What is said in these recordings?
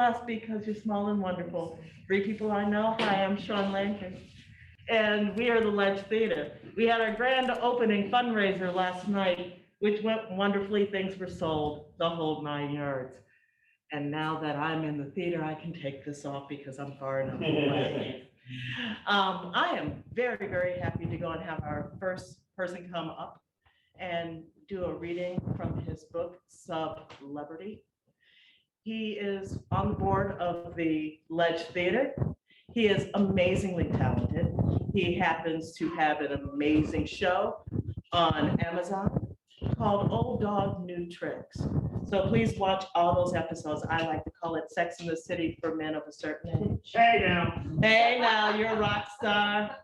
blessed because you're small and wonderful. 3 people I know. Hi, I'm Sean Lankin. And we are the Ledge Theater. We had our grand opening fundraiser last night, which went wonderfully. Things were sold, the whole 9 yards. And now that I'm in the theater, I can take this off because I'm far enough away. I am very, very happy to go and have our first person come up and do a reading from his book, Celebrity. He is on the board of the Ledge Theater. He is amazingly talented. He happens to have an amazing show on Amazon called Old Dog New Tricks. So please watch all those episodes. I like to call it Sex in the City for men of a certain age. Hey now. Hey now, you're a rock star.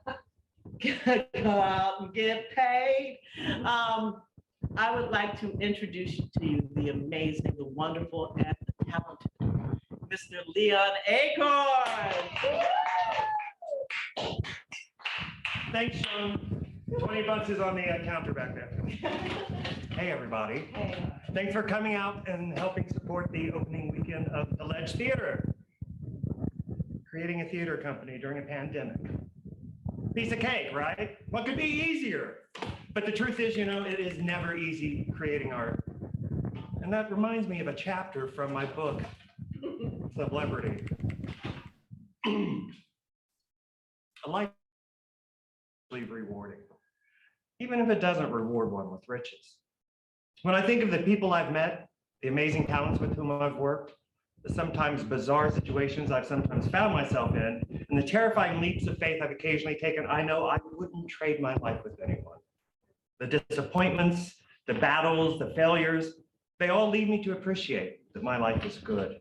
Go out and get paid. I would like to introduce to you the amazing, the wonderful, and the talented Mr. Leon Acord. Thanks, Sean. 20 bucks is on the counter back there. Hey, everybody. Hey. Thanks for coming out and helping support the opening weekend of the Ledge Theater. Creating a theater company during a pandemic. Piece of cake, right? What could be easier? But the truth is, it is never easy creating art. And that reminds me of a chapter from my book, Celebrity. A life is rewarding, even if it doesn't reward one with riches. When I think of the people I've met, the amazing talents with whom I've worked, the sometimes bizarre situations I've sometimes found myself in, and the terrifying leaps of faith I've occasionally taken, I know I wouldn't trade my life with anyone. The disappointments, the battles, the failures, they all lead me to appreciate that my life is good.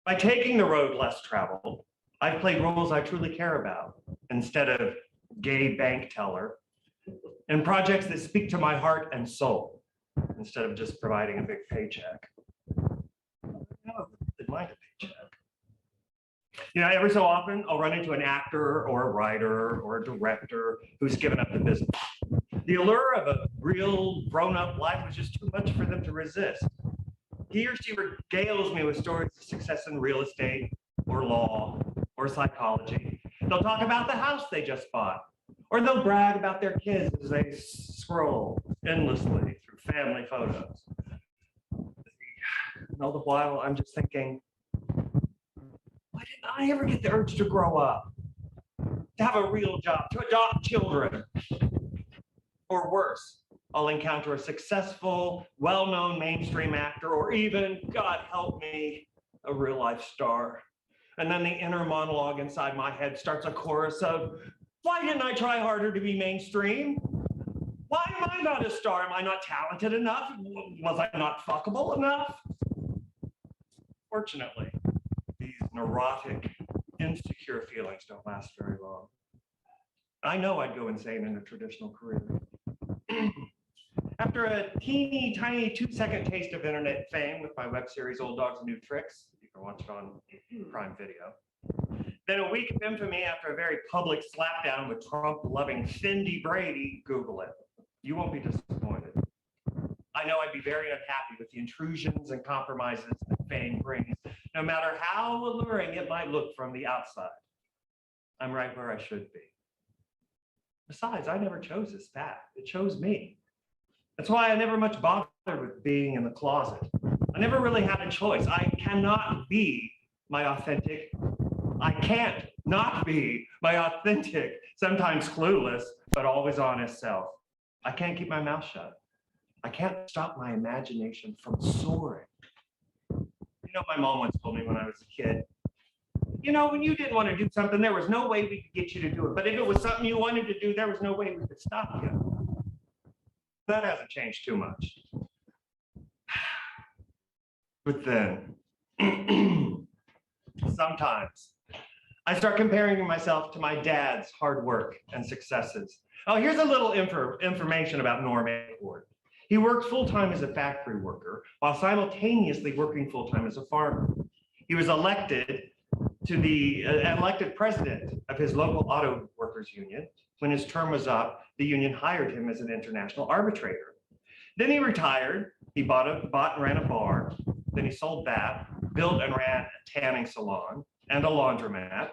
By taking the road less traveled, I've played roles I truly care about instead of gay bank teller, and projects that speak to my heart and soul instead of just providing a big paycheck. Didn't mind a paycheck. Every so often I'll run into an actor or a writer or a director who's given up the business. The allure of a real grown-up life was just too much for them to resist. He or she regales me with stories of success in real estate or law or psychology. They'll talk about the house they just bought, or they'll brag about their kids as they scroll endlessly through family photos. And all the while, I'm just thinking, why didn't I ever get the urge to grow up, to have a real job, to adopt children? Or worse, I'll encounter a successful, well-known mainstream actor, or even, God help me, a real-life star. And then the inner monologue inside my head starts a chorus of, why didn't I try harder to be mainstream? Why am I not a star? Am I not talented enough? Was I not fuckable enough? Fortunately, these neurotic, insecure feelings don't last very long. I know I'd go insane in a traditional career. After a teeny tiny 2-second taste of internet fame with my web series, Old Dogs New Tricks, you can watch it on Prime Video. Then a week of infamy after a very public slapdown with Trump-loving Cindy Brady, Google it. You won't be disappointed. I know I'd be very unhappy with the intrusions and compromises that fame brings, no matter how alluring it might look from the outside. I'm right where I should be. Besides, I never chose this path. It chose me. That's why I never much bothered with being in the closet. I never really had a choice. I can't not be my authentic, sometimes clueless, but always honest self. I can't keep my mouth shut. I can't stop my imagination from soaring. My mom once told me when I was a kid, when you didn't want to do something, there was no way we could get you to do it. But if it was something you wanted to do, there was no way we could stop you. That hasn't changed too much. But then, sometimes, I start comparing myself to my dad's hard work and successes. Oh, here's a little information about Norm Acord. He worked full-time as a factory worker while simultaneously working full-time as a farmer. He was elected to the elected president of his local auto workers union. When his term was up, the union hired him as an international arbitrator. Then he retired. He bought and ran a bar. Then he sold that. built and ran a tanning salon and a laundromat.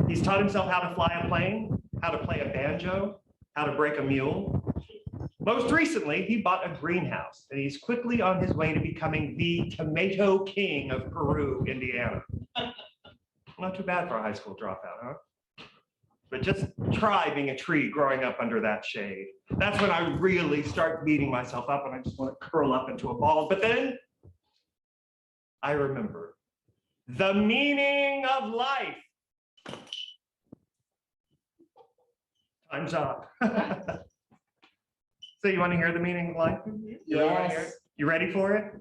He's taught himself how to fly a plane, how to play a banjo, how to break a mule. Most recently, he bought a greenhouse, and he's quickly on his way to becoming the tomato king of Peru, Indiana. Not too bad for a high school dropout, huh? But just try being a tree growing up under that shade. That's when I really start beating myself up and I just want to curl up into a ball. But then I remember the meaning of life. Time's up. So you want to hear the meaning of life? You really wanna hear it? You ready for it?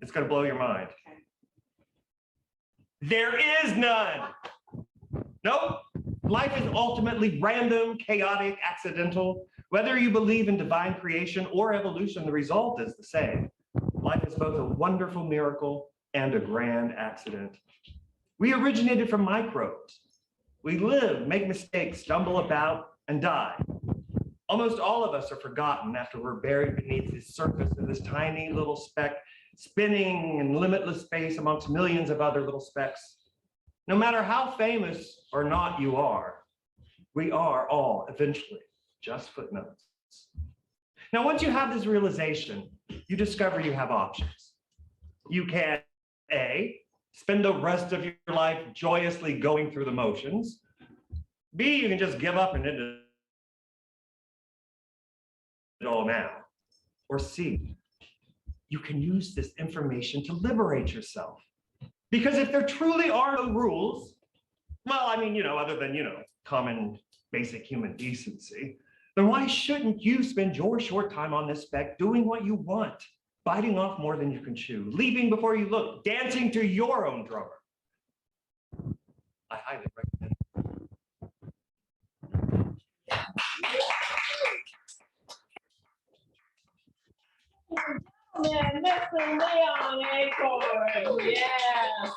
It's going to blow your mind. There is none. Nope. Life is ultimately random, chaotic, accidental. Whether you believe in divine creation or evolution, the result is the same. Life is both a wonderful miracle and a grand accident. We originated from microbes. We live, make mistakes, stumble about, and die. Almost all of us are forgotten after we're buried beneath the surface of this tiny little speck, spinning in limitless space amongst millions of other little specks. No matter how famous or not you are, we are all eventually just footnotes. Now, once you have this realization, you discover you have options. You can, A, spend the rest of your life joyously going through the motions. B, you can just give up and end it all now. Or C, you can use this information to liberate yourself. Because if there truly are no rules, well, I mean, other than, common basic human decency, then why shouldn't you spend your short time on this speck doing what you want, biting off more than you can chew, leaping before you look, dancing to your own drummer? I highly recommend it. Man, Mr. Leon Acord, yes.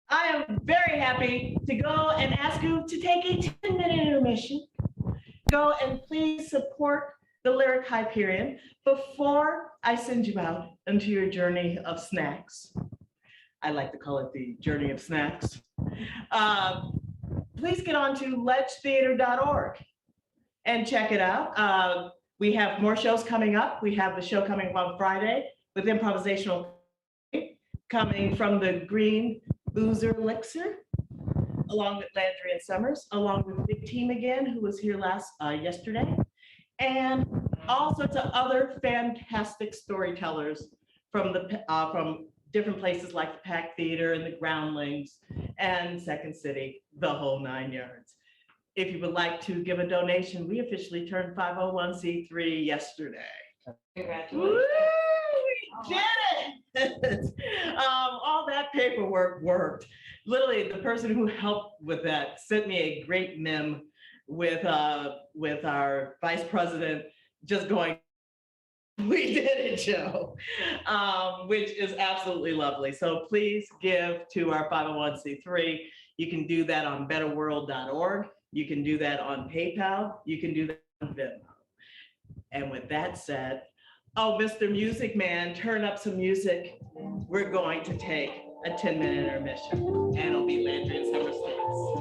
I am very happy to go and ask you to take a 10-minute intermission. Go and please support the lyric Hyperion before I send you out into your journey of snacks. I like to call it the journey of snacks. Please get on to ledgetheater.org and check it out. We have more shows coming up. We have the show coming up on Friday with improvisational coming from the Green Boozer Elixir, along with Landry Summers, along with Big Team again, who was here yesterday, and all sorts of other fantastic storytellers from different places like the Pack Theater and the Groundlings and Second City, the whole 9 yards. If you would like to give a donation, we officially turned 501c3 yesterday. Congratulations. Woo, we did it! All that paperwork worked. Literally, the person who helped with that sent me a great meme with our vice president just going, "We did it, Joe," which is absolutely lovely. So please give to our 501c3. You can do that on betterworld.org. You can do that on PayPal. You can do that on Venmo. And with that said, oh, Mr. Music Man, turn up some music. We're going to take a 10-minute intermission, and it'll be Landry and Summers next.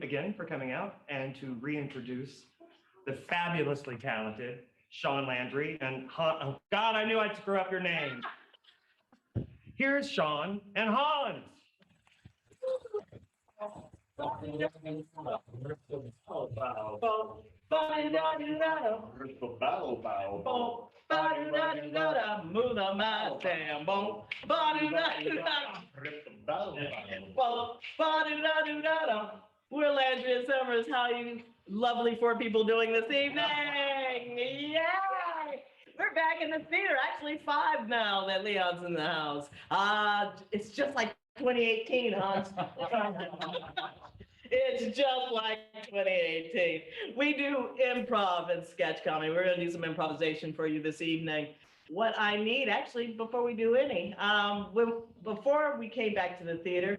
again for coming out and to reintroduce the fabulously talented Sean Landry and oh God, I knew I'd screw up your name. Here's Sean and Hans. Move the my damn bone. We're Landry Summers. How you lovely four people doing this evening? Yay! We're back in the theater. Actually, 5 now that Leon's in the house. It's just like 2018, Hans. It's just like 2018. We do improv and sketch comedy. We're going to do some improvisation for you this evening. What I need, actually, before we do any, before we came back to the theater,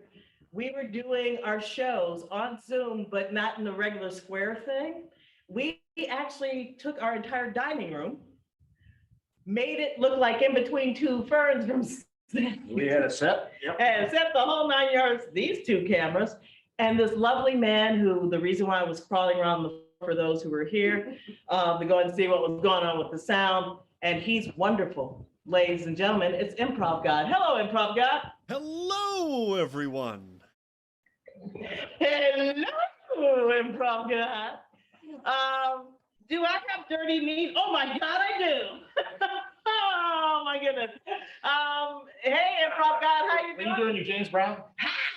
we were doing our shows on Zoom, but not in the regular square thing. We actually took our entire dining room, made it look like in between 2 ferns rooms. We had a set. Yep. And set the whole 9 yards, these 2 cameras. And this lovely man who, the reason why I was crawling around for those who were here, to go and see what was going on with the sound. And he's wonderful, ladies and gentlemen. It's Improv God. Hello, Improv God. Hello, everyone. Hello, Improv God. Do I have dirty meat? Oh my God, I do. Oh my goodness. Hey, Improv God, how you What are doing? you doing, you James Brown?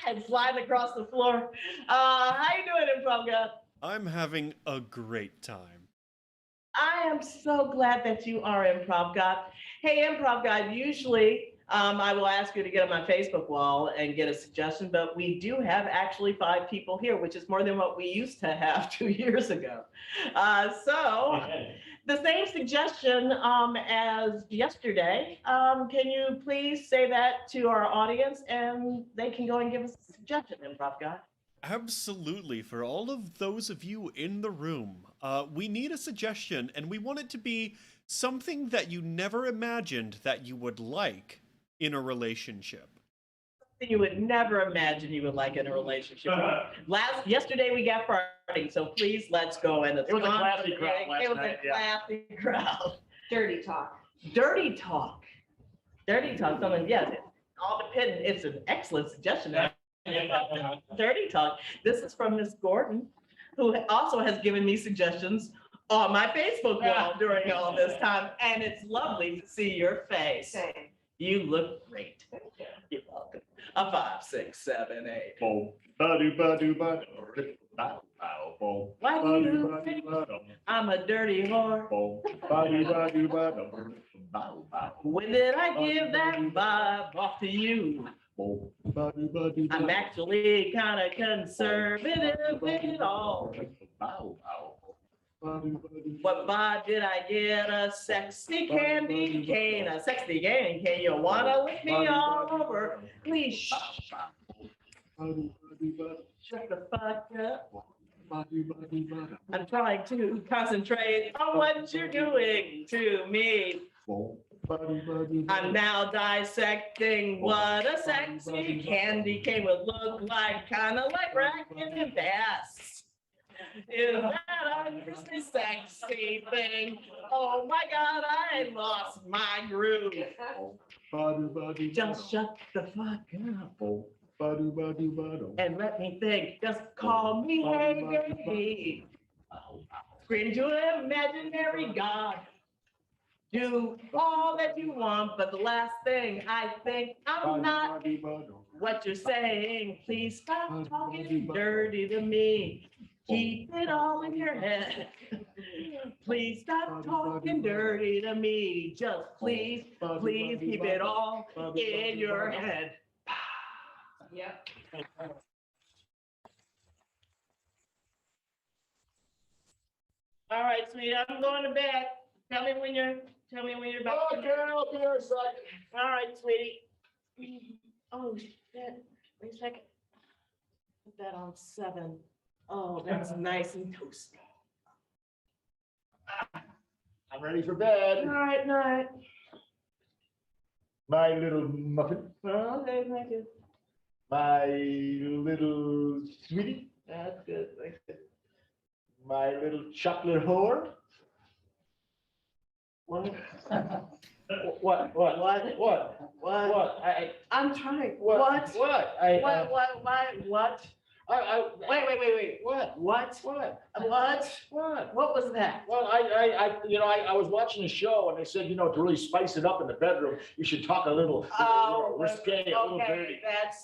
And sliding across the floor. How you doing, Improv God? I'm having a great time. I am so glad that you are Improv God. Hey, Improv God, usually I will ask you to get on my Facebook wall and get a suggestion, but we do have actually 5 people here, which is more than what we used to have 2 years ago. So the same suggestion as yesterday. Can you please say that to our audience and they can go and give us a suggestion, Improv God? Absolutely. For all of those of you in the room, we need a suggestion, and we want it to be something that you never imagined that you would like in a relationship. You would never imagine you would like in a relationship. Yesterday we got farting, so please let's go. And It was a classy crowd last It was night, a yeah. classy crowd. Dirty talk. Dirty talk. Dirty talk. Someone, yes, it all depends. It's an excellent suggestion. Dirty talk. This is from Miss Gordon, who also has given me suggestions on my Facebook wall during all this time, and it's lovely to see your face. Same. You look great. You're welcome. A 5, 6, 7, 8. Why do you think I'm a dirty whore? When did I give that vibe off to you? I'm actually kind of conservative with it all. What vibe did I get? A sexy candy cane, a sexy candy cane. You wanna lick me all over? Please shut the fuck up. I'm trying to concentrate on what you're doing to me. I'm now dissecting what a sexy candy cane would look like, kind of like Racket and Bass. Is that a really sexy thing? Oh my God, I lost my groove. Just shut the fuck up and let me think. Just call me hey baby. Scream to an imaginary God. Do all that you want, but the last thing I think I'm not what you're saying. Please stop talking dirty to me. Keep it all in your head. Please stop talking dirty to me. Just please, please keep it all in your head. Yep. All right, sweetie, I'm going to bed. Tell me when you're about to. Okay, I'll be here a second. All right, sweetie. Oh, shit. Wait a second. Put that on 7. Oh, that's nice and toasty. I'm ready for bed. All right, night. My little muffin, Okay, thank you. my little sweetie. That's good. That's good. My little chocolate whore. What? What? What? I'm trying. What? What? What? Wait. What? What? What? What? What was that? Well, I was watching a show and they said, to really spice it up in the bedroom, you should talk a little, risque, a little dirty.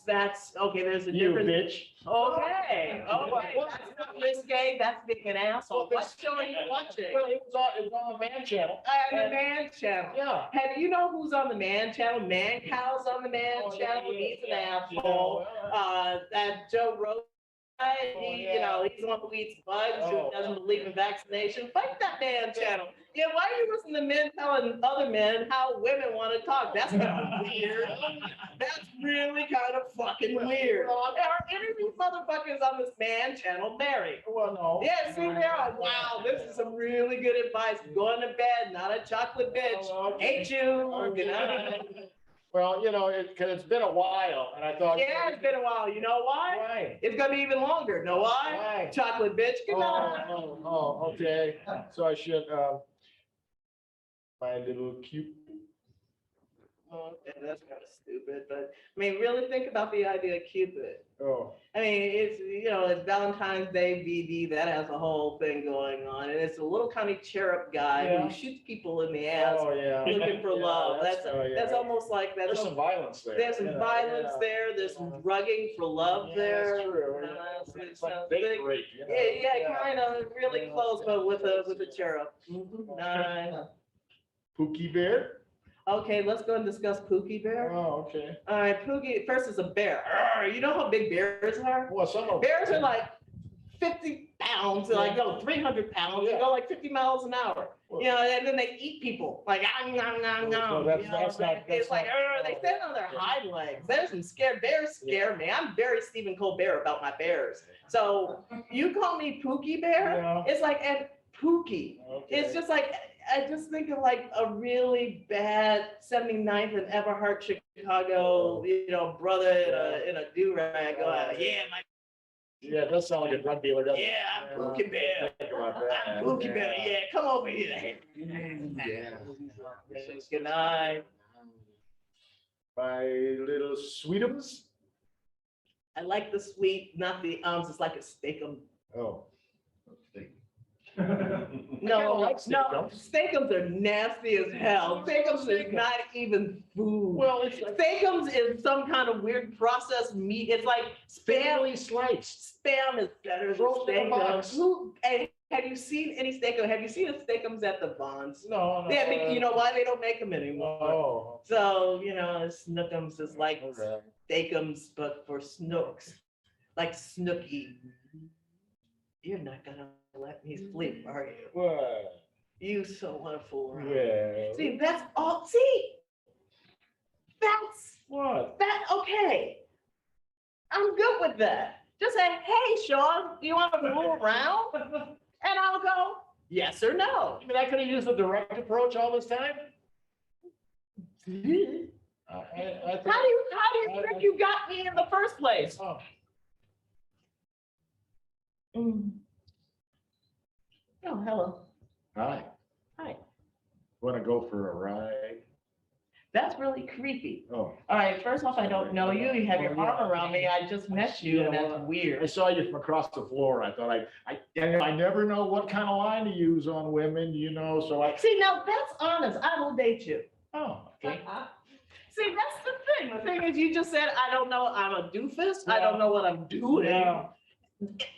That's, okay, there's a You difference. bitch. Okay, that's not risque, that's being an asshole. What show are you watching? Well, it was on the Man Channel. The Man Channel. Yeah. Hey, do you know who's on the Man Channel? Man Cow's on the Man Channel, he's an asshole. That Joe Rogan, he's the one who eats bugs, who doesn't believe in vaccination. Fight that Man Channel. Yeah, why are you listening to men telling other men how women want to talk? That's kind of weird. That's really kind of fucking weird. Are any of these motherfuckers on this Man Channel married? Well, no. Yeah, see, they are. Wow, this is some really good advice. Going to bed, not a chocolate bitch. Hate you. Good night. Well, because it's been a while and I thought. Yeah, it's been a while. You know why? Why? It's gonna be even longer. Know why? Why? Chocolate bitch. Good night. Okay. So I should, my little cute. Okay, that's kind of stupid, but I mean, really think about the idea of Cupid. Oh, I mean, it's Valentine's Day VD, that has a whole thing going on, and it's a little tiny cherub guy Yeah. who shoots people in the ass yeah. looking for Yeah, love. That's yeah. almost like There's some violence there. there's some violence there. There's some drugging for love Yeah, there. that's true. So it It's like sounds date big. rape, Yeah, kind of really Yeah. close, but with a cherub. Nice. Pookie Bear? Okay, let's go and discuss Pookie Bear. Oh, okay. All right, Pookie, first is a bear. You know how big bears are? Well, some of. Bears are like 50 pounds, and like go 300 pounds, they go like 50 miles an hour. And then they eat people, like, No, that's not- it's like, that's they not- stand on their hind legs. There's some scared, bears scare me. I'm very Stephen Colbert about my bears. So you call me Pookie Bear? Yeah. It's like, and Pookie. It's just like, I just think of like a really bad 79th and Everhart Chicago, brother in a do-rag going, yeah, my Yeah, it does sound like a drug dealer, doesn't it? yeah, I'm Pookie Bear. Think about that. I'm Pookie Bear. Yeah, come over here. Good night. My little sweetums? I like the sweet, not the ums. It's like a steakum. Oh. No, like no, steakums. steakums are nasty as hell. Steakums is not even food. Well, it's like Steakums is some kind of weird processed meat. It's like spam. thinly sliced. Spam is better than Throw it in a box. steakums. Hey, have you seen any steakum? Have you seen the steakums at the Vons? No. Yeah, you know why they don't make them anymore? Oh. So, snookums is like Okay. steakums, but for snooks, like Snooky. You're not gonna let me sleep, are you? What? You so want to fool around. Well. See, that's all. See, that's What? okay. I'm good with that. Just say, hey, Sean, do you want to fool around? And I'll go, yes or no. I mean, I could have used the direct approach all this time. How do you think you got me in the first place? Oh, Oh, hello. hi. Hi. Want to go for a ride? That's really creepy. Oh, All right, first off, I don't know you. You have your arm around me. I just met you, and that's I weird. saw you from across the floor. I thought I never know what kind of line to use on women, so I. See, now that's honest. I will date you. Oh, okay. See, that's the thing. The thing is, you just said, I don't know. I'm a doofus. I don't know what I'm doing. Yeah.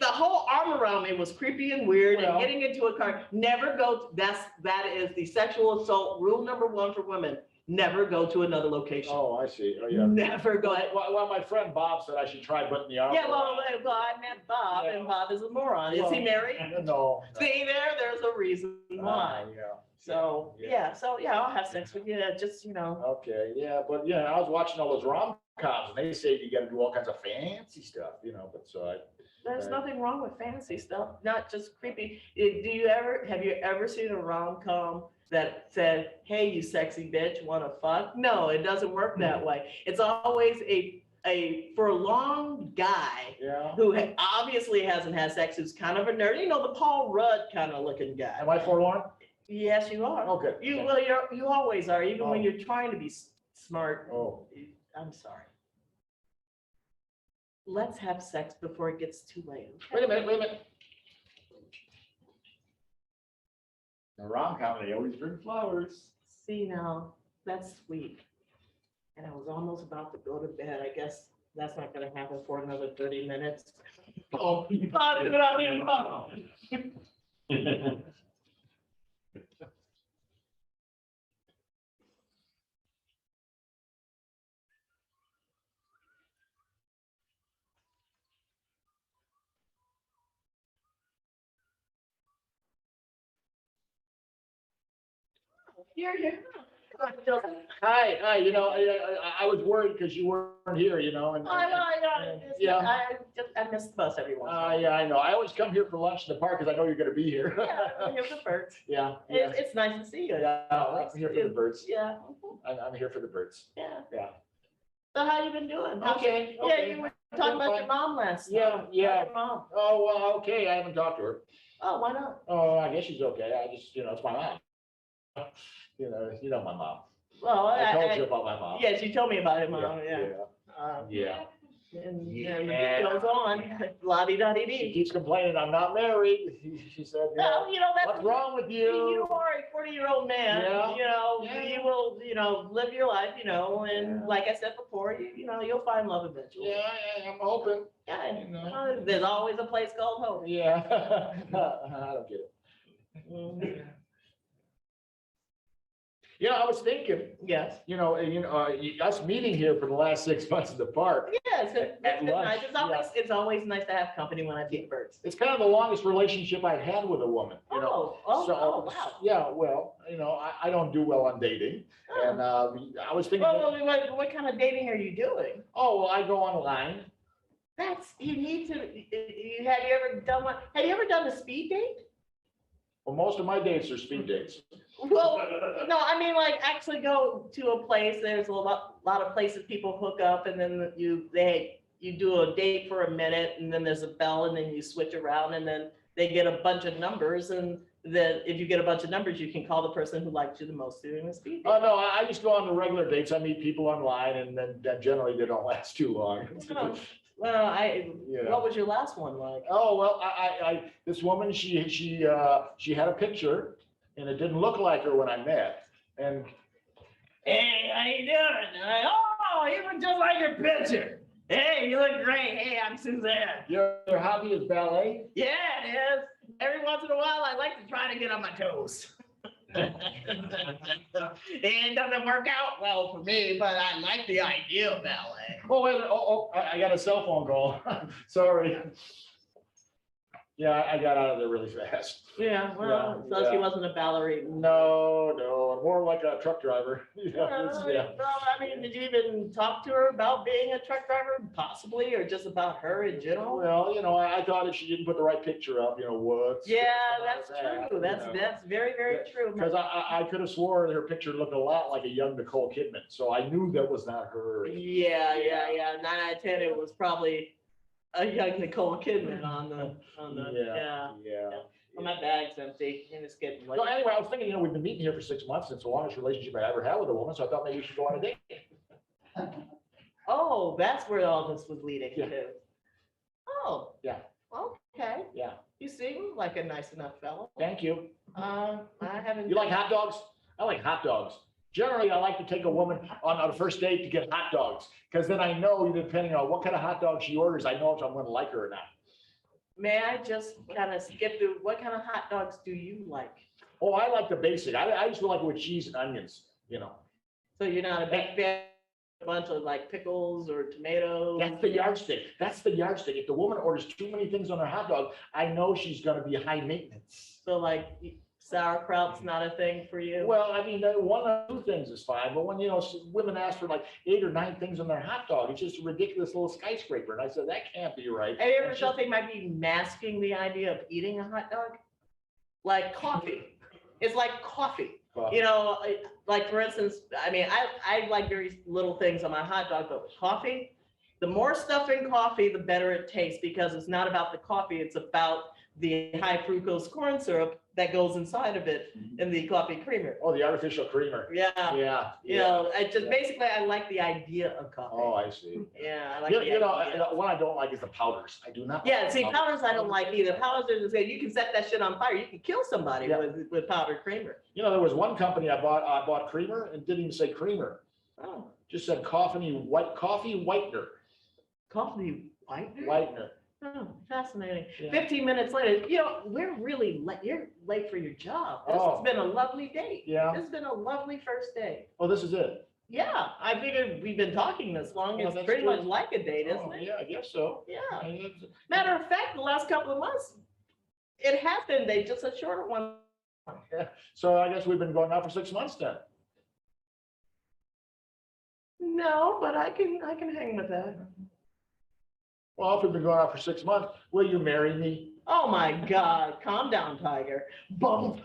The whole arm around me was creepy and weird, and Well- getting into a car. Never go. That is the sexual assault rule number one for women. Never go to another location. Oh, I see. Oh, yeah. Never go. Well, my friend Bob said I should try putting the arm. Yeah, well, around. I met Bob, and Bob is a moron. Is he Well, married? No. See there's a reason why. Yeah. So, Yeah. yeah, I'll have sex with you, just, Okay, yeah, but I was watching all those rom-coms and they say you gotta do all kinds of fancy stuff, but so there's Right. nothing wrong with fantasy stuff, not just creepy. Have you ever seen a rom-com that said, hey, you sexy bitch, wanna fuck? No, it doesn't work that way. It's always a for a long guy Yeah. who obviously hasn't had sex, who's kind of a nerd, the Paul Rudd kind of looking guy. Am I forlorn? Yes, you are. Okay. You always are, even when Oh. you're trying to be smart. Oh. I'm sorry. Let's have sex before it gets too late. Wait a minute. The rom-com, they always bring flowers. See now, that's sweet. And I was almost about to go to bed. I guess that's not gonna happen for another 30 minutes. Oh. Here. Hi, I was worried because you weren't here, and. I miss the bus every once in a while. Yeah, I know. I always come here for lunch in the park because I know you're gonna be here. Yeah, I'm here for the birds. Yeah. It's nice to see you. Yeah, I'm here for the birds. Yeah, I'm here for the birds. yeah. Yeah. So how you been doing? Okay. Yeah, you were talking about your mom last night. Yeah, yeah. How's your mom? Oh, well, okay. I haven't talked to her. Oh, why not? Oh, I guess she's okay. I just, it's my mom. You know my mom. Well, I told you about my mom. yes, you told me about it, Mom, Yeah. yeah. Yeah. And Yeah. it goes on, la-di-da-di-dee. She keeps complaining I'm not married. She said, No, that's. what's wrong with You you? are a 40-year-old man, Yeah. Yeah. you will, live your life, and Yeah. like I said before, you'll find love eventually. Yeah, I'm hoping. Yeah, and, You know. there's always a place called home. Yeah. I don't get it. Mhm. I was thinking, Yes. us meeting here for the last 6 months in the park, Yes, it's At been nice. lunch, It's always nice to have company when I feed birds. it's kind of the longest relationship I've had with a woman, Oh, So, wow. yeah, well, I don't do well on dating. And I was thinking, What kind of dating are you doing? well, I go online. You need to, have you ever done one, have you ever done a speed date? Well, most of my dates are speed dates. Well, no, I mean, like, actually go to a place, there's a lot of places people hook up, and then you do a date for a minute, and then there's a bell, and then you switch around, and then they get a bunch of numbers, and then if you get a bunch of numbers, you can call the person who likes you the most doing a speed date. Oh, no, I just go on the regular dates. I meet people online, and then generally they don't last too long. Well, Yeah. what was your last one like? Oh, well, this woman, she had a picture and it didn't look like her when I met. And Hey, how you doing? You look just like your picture. Hey, you look great. Hey, I'm Suzanne. your hobby is ballet? Yeah, it is. Every once in a while, I like to try to get on my toes. It doesn't work out well for me, but I like the idea of ballet. Oh, wait, I got a cell phone call. Sorry. Yeah, I got out of there really fast. Yeah, well, so she yeah. wasn't a ballerina. No, more like a truck driver. Yeah. Well, I mean, did you even talk to her about being a truck driver, possibly, or just about her in general? Well, I thought if she didn't put the right picture up, what's. Yeah, that's true. That's very, very true. Because I could have swore her picture looked a lot like a young Nicole Kidman, so I knew that was not her. Yeah. 9 out of 10, it was probably a young Nicole Kidman on the, Yeah. Well, my bag's empty and it's getting late. So anyway, I was thinking, we've been meeting here for 6 months. It's the longest relationship I ever had with a woman, so I thought maybe we should go on a date. Oh, that's where all this was leading Yeah. to. Oh. Yeah. Okay. Yeah, You seem like a nice enough fellow. thank you. I haven't. You like hot dogs? I like hot dogs. Generally, I like to take a woman on a first date to get hot dogs, because then I know, depending on what kind of hot dog she orders, I know if I'm gonna like her or not. May I just kind of skip through, what kind of hot dogs do you like? Oh, I like the basic. I just like it with cheese and onions, So you're not a big fan of a bunch of like pickles or tomatoes? That's the yardstick. That's the yardstick. If the woman orders too many things on her hot dog, I know she's gonna be high maintenance. So like sauerkraut's not a thing for you? Well, I mean, one or two things is fine, but when, women ask for like 8 or 9 things on their hot dog, it's just a ridiculous little skyscraper. And I said, that can't be right. Have you ever And she- felt they might be masking the idea of eating a hot dog? Like coffee. It's like coffee. Like for instance, I mean, I like very little things on my hot dog, but with coffee, The more stuff in coffee, the better it tastes, because it's not about the coffee, it's about the high fructose corn syrup that goes inside of it in the coffee creamer. Oh, the artificial creamer. Yeah, Yeah. you know, I just, basically, I like the idea of coffee. Oh, I see. Yeah, I like You the know, idea. what I don't like is the powders. I do not. Yeah, like see, powders I don't like either. Powders are just, you can set that shit on fire. You can kill somebody Yeah. with powdered creamer. You know, there was one company I bought creamer and didn't even say creamer. Oh, Just said coffee whitener. coffee whitener? Whitener. Oh, fascinating. Yeah. 15 minutes later, you know, we're really late. You're late for your job. This Oh. has been a lovely date. Yeah. This has been a lovely first date. Oh, this is it. Yeah, I figured we've been talking this long. Well, It's that's pretty good. much like a date, isn't Oh, it? yeah, I guess so. Yeah. Yeah. Matter of fact, the last couple of months, it has been dates, just a shorter one. So I guess we've been going out for 6 months then. No, but I can hang with that. Well, if we've been going out for 6 months, will you marry me? Oh my God, calm down, Tiger. Bump.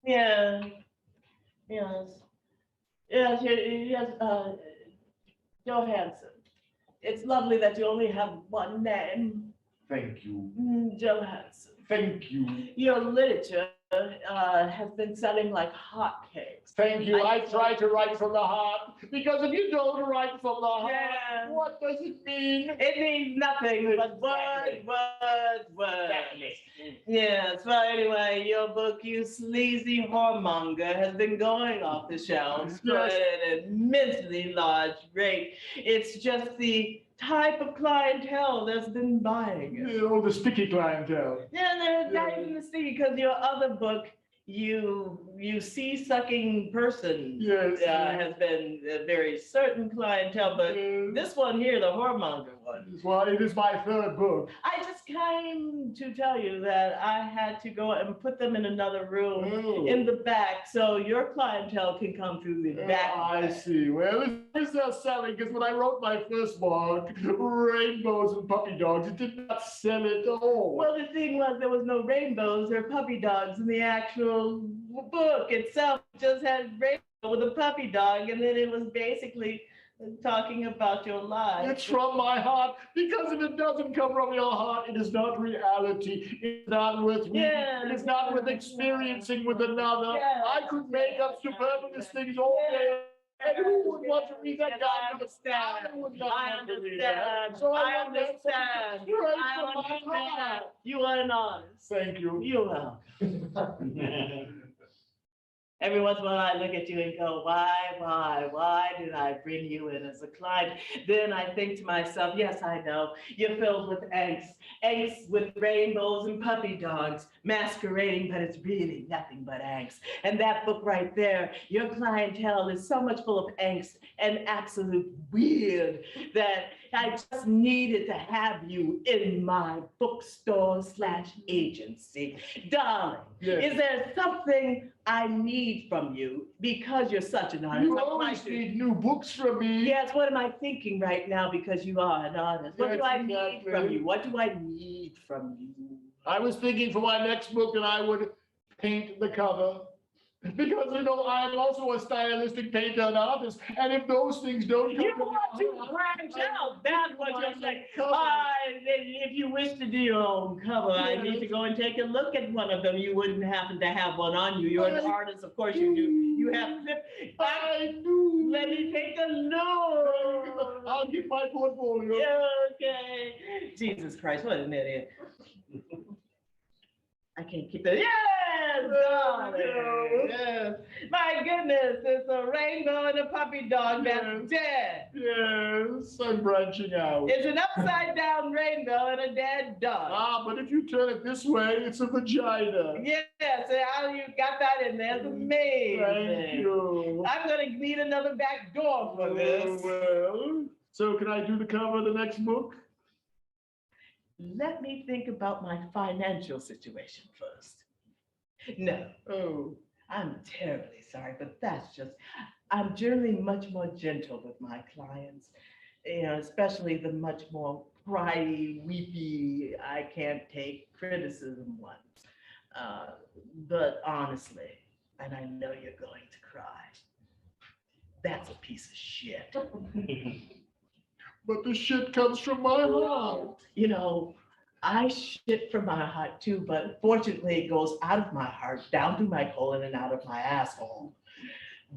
Yeah. Yes. Yes, yes, Johansson. It's lovely that you only have one name, Thank you. Johansson. Thank you. Your literature has been selling like hotcakes. Thank you. I try to write from the heart, because if you don't write from the heart, Yeah. what does it mean? It means nothing but Exactly. words. Yes, well, anyway, your book, You Sleazy Whoremonger, has been going off the shelves Yes. at an immensely large rate. It's just the type of clientele that's been buying it. Oh, the sticky clientele. Yeah, they're not Yeah. even the same, because your other book, you sea-sucking person, Yes. has been a very certain clientele, but this one here, the whoremonger one, Well, it is my third book. I just came to tell you that I had to go and put them in another room Oh. in the back, so your clientele can come through the back. I see. Well, it's still selling, because when I wrote my first book, Rainbows and Puppy Dogs, it did not sell at all. Well, the thing was, there was no rainbows or puppy dogs in the actual book itself. It just had rainbow with a puppy dog, and then it was basically talking about your life. It's from my heart, because if it doesn't come from your heart, it is not reality. It's not worth reading. Yeah. It is not worth experiencing with another. Yeah. I could make up superfluous things all day. And who would want to read that Yes, I goddamn understand. I would not I want to read that. understand. So I want that understand. straight I from my understand. heart. You are an artist. Thank you. You are. Every once in a while, I look at you and go, why did I bring you in as a client? Then I think to myself, yes, I know, you're filled with angst with rainbows and puppy dogs masquerading, but it's really nothing but angst. And that book right there, your clientele is so much full of angst and absolute weird that I just needed to have you in my bookstore/agency. Darling, Yes. is there something I need from you, because you're such an artist? You I'd always like to- need new books from me. Yes, what am I thinking right now, because you are an artist? What Yes, do I need exactly. from you? What do I need from you? I was thinking for my next book that I would paint the cover. Because, you know, I'm also a stylistic painter and artist, and if those things don't come You want to branch out, that's what you're saying. If you wish to do your own cover, I need to go and take a look at one of them. You wouldn't happen to have one on you. You're an artist, of course you do. You have, I do. let me take a look. I'll get my portfolio. Okay. Jesus Christ, what an idiot. I can't keep that. Yes, darling. Yes. My goodness, it's a rainbow and a puppy dog that's dead. Yes, I'm branching out. It's an upside down rainbow and a dead dog. Ah, but if you turn it this way, it's a vagina. Yes, how you got that in there? It's amazing. Thank you. I'm gonna need another back door for this. Well, so can I do the cover of the next book? Let me think about my financial situation first. No, I'm terribly sorry, but I'm generally much more gentle with my clients, especially the much more cryy, weepy, I can't take criticism ones. But honestly, and I know you're going to cry. That's a piece of shit. But the shit comes from my heart. You know, I shit from my heart too, but fortunately it goes out of my heart, down through my colon and out of my asshole.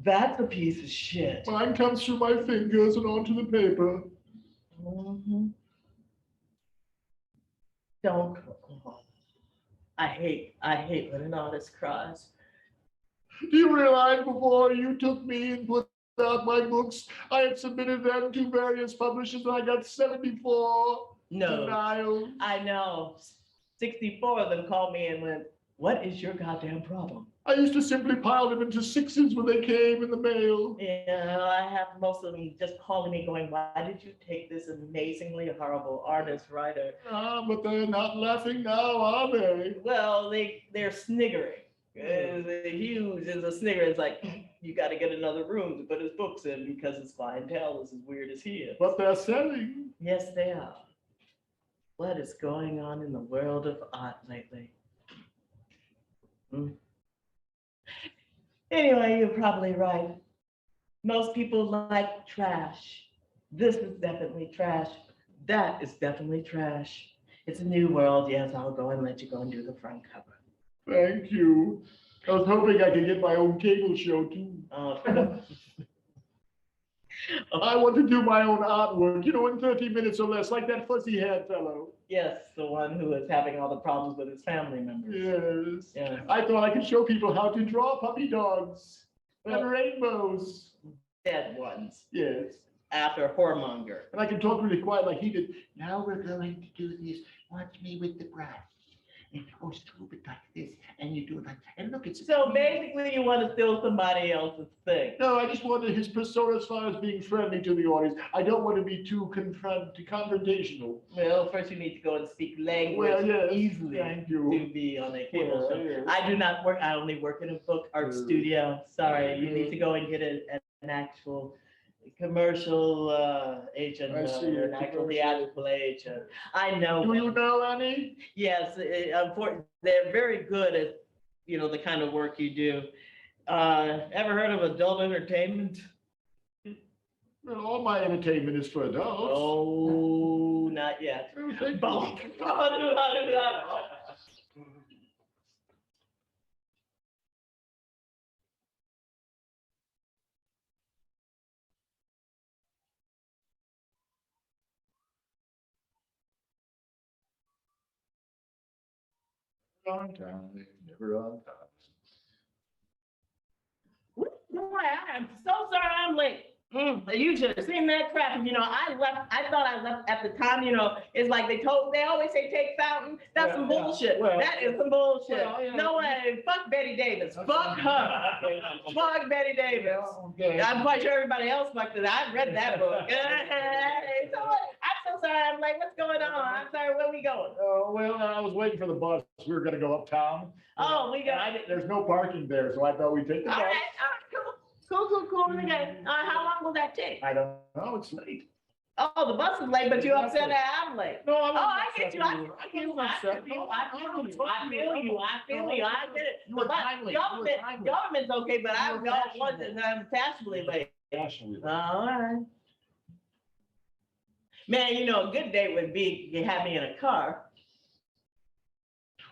That's a piece of shit. Mine comes through my fingers and onto the paper. Mhm. Don't cry. I hate when an artist cries. Do you realize before you took me and put out my books, I had submitted them to various publishers and I got 74 No, denials. I know. 64 of them called me and went, "What is your goddamn problem?" I used to simply pile them into sixes when they came in the mail. Yeah, I have most of them just calling me going, "Why did you take this amazingly horrible artist, writer?" Ah, but they're not laughing now, are they? Well, they're sniggering. Hughes is a snigger. It's like, you got to get another room to put his books in because his clientele is as weird as he is. But they're selling. Yes, they are. What is going on in the world of art lately? Anyway, you're probably right. Most people like trash. This is definitely trash. That is definitely trash. It's a new world. Yes, I'll go and let you go and do the front cover. Thank you. I was hoping I could get my own cable show too. I want to do my own artwork, in 30 minutes or less, like that fuzzy-haired fellow. Yes, the one who is having all the problems with his family members. Yes. Yes. I thought I could show people how to draw puppy dogs and rainbows. Dead ones Yes. after Whoremonger. And I can talk really quiet like he did. Now we're going to do this. Watch me with the brush. And it goes through it like this, and you do it like, and look, it's So basically, you want to steal somebody else's thing. No, I just wanted his persona as far as being friendly to the audience. I don't want to be too confrontational. Well, first you need to go and speak language Well, yes, easily thank you. to be on a cable Well, show. yes. I do not work, I only work in a book art studio. Sorry, you need Mhm. to go and get an actual commercial agent, I see, an a actual commercial. theatrical agent. I know. Do you know any? Yes, unfortunately, they're very good at, the kind of work you do. Ever heard of adult entertainment? Well, all my entertainment is for adults. Oh, not yet. Oh, thank you. Bonk. On time, never on time. Boy, I'm so sorry I'm late. You should have seen that traffic. I thought I left at the time, it's like they always say take Fountain. That's some Yeah, bullshit. well, That is some bullshit. well, yeah. No way. Fuck Betty Davis. Fuck her. Fuck Betty Davis. Okay. I'm quite sure everybody else fucked it. I've read that book. So I'm so sorry. I'm like, what's going on? I'm sorry. Where we going? Oh, well, I was waiting for the bus. We were gonna go uptown. Oh, we got. There's no parking there, so I thought we'd take the All bus. right, cool. Okay. How long will that take? I don't know, it's late. Oh, the bus is late, but you upset that I'm late. No, I'm Oh, not I get upset you. with I feel you. I feel you. I get it. You were But timely. You were timely. government's okay, but You I'm were going fashionable. once and I'm fashionably late. Fashionably. All right. Man, a good day would be you have me in a car.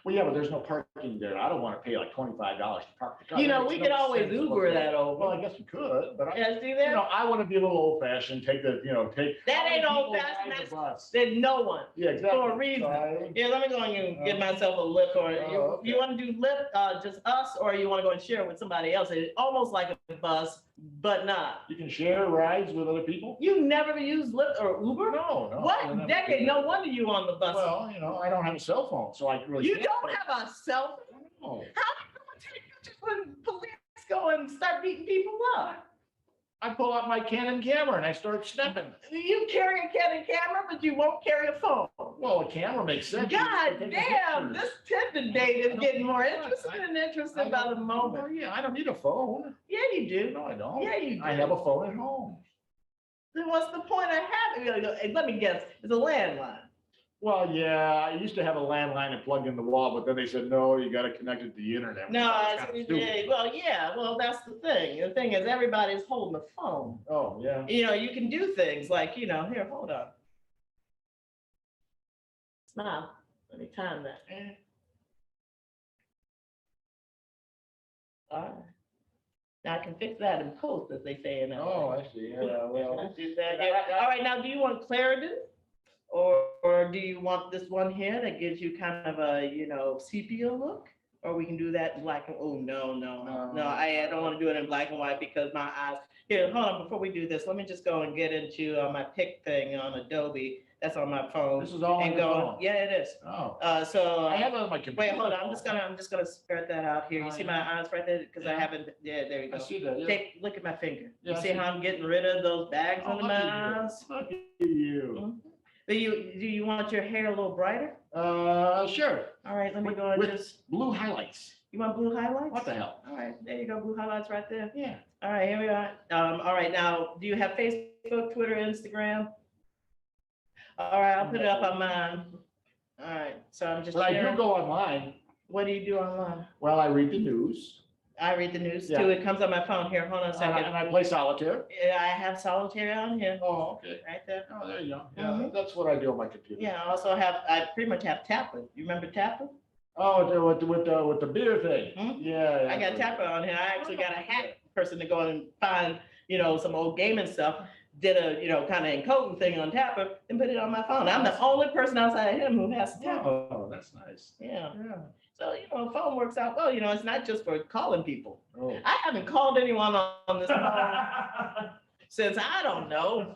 Well, yeah, but there's no parking there. I don't want to pay like $25 to park the car. We That makes could no always sense Uber whatsoever. that Well, over. I guess we could, but I, Yeah, see there? I want to be a little old fashioned, take the. That how many ain't people old-fashioned, ride the bus? There's no one. Yeah, exactly. For a reason. Yeah, let me go and give myself a lift, or okay. you want to do lift, just us, or you want to go and share with somebody else? It's almost like a bus, but not. You can share rides with other people? You never used Lyft or Uber? No. I What never decade? did. No wonder you on the bus. Well, I don't have a cell phone, so I really. You can't don't pay. have a cell phone. No. How are you going to take pictures when police go and start beating people up? I pull out my Canon camera and I start snapping. You carry a Canon camera, but you won't carry a phone. Well, a camera makes sense. You God can take damn, pictures. this Tinder date is getting more I- interesting and I interesting by the don't- moment. Well, yeah, I don't need a phone. Yeah, you do. No, I don't. Yeah, you do. I have a phone at home. Then what's the point of having it? Hey, let me guess, it's a landline. Well, yeah, I used to have a landline and plug in the wall, but then they said, no, you gotta connect it to the internet. No, It's kinda stupid. well, yeah, well, that's the thing. The thing is, everybody's holding a phone. Oh, yeah. You know, you can do things like, here, hold on. Smile. Let me time that. All right. Now I can fix that in post, as they say in LA. Oh, I see. Yeah, well. Do that. All right, now, do you want clarity? Or do you want this one here that gives you kind of a, sepia look? Or we can do that in black and, oh, no, I don't want to do it in black and white because my eyes. Here, hold on, before we do this, let me just go and get into my pick thing on Adobe. That's on my phone. This is all on And your go, phone? yeah, it is. Oh, So. I have it on my computer. Wait, hold on, I'm just gonna spread that out here. You see my eyes right there? Because I Yeah. haven't, yeah, there you I go. see that, yeah. Look at my finger. Yeah, You I see see. how I'm getting rid of those bags Oh, under look my at you. eyes? Look at you. Mhm. Do you want your hair a little brighter? Sure. All right, let me With- go and with- just, Blue highlights. you want blue highlights? What the hell? All right, there you go, blue highlights right there. Yeah. All right, here we are. All right, now, do you have Facebook, Twitter, Instagram? All right, I'll put it up on mine. All right, so I'm just But I do sharing. go online. What do you do online? Well, I read the news. I read the news Yeah. too. It comes on my phone. Here, hold on a And second. I play solitaire. Yeah, I have solitaire on here, Oh, okay. right there. Oh, there you go. Yeah, Mhm. that's what I do on my computer. Yeah, I also I pretty much have Tapper. You remember Tapper? Oh, with the beer thing. Mhm. Yeah. I got Tapper on here. I actually got a hack person to go and find, some old gaming stuff. Did a, kind of encoding thing on Tapper and put it on my phone. I'm the only person outside of him who has Tapper. Oh, that's nice. Yeah. Yeah. So, phone works out well. It's not just for calling people. Oh. I haven't called anyone on this phone since, I don't know,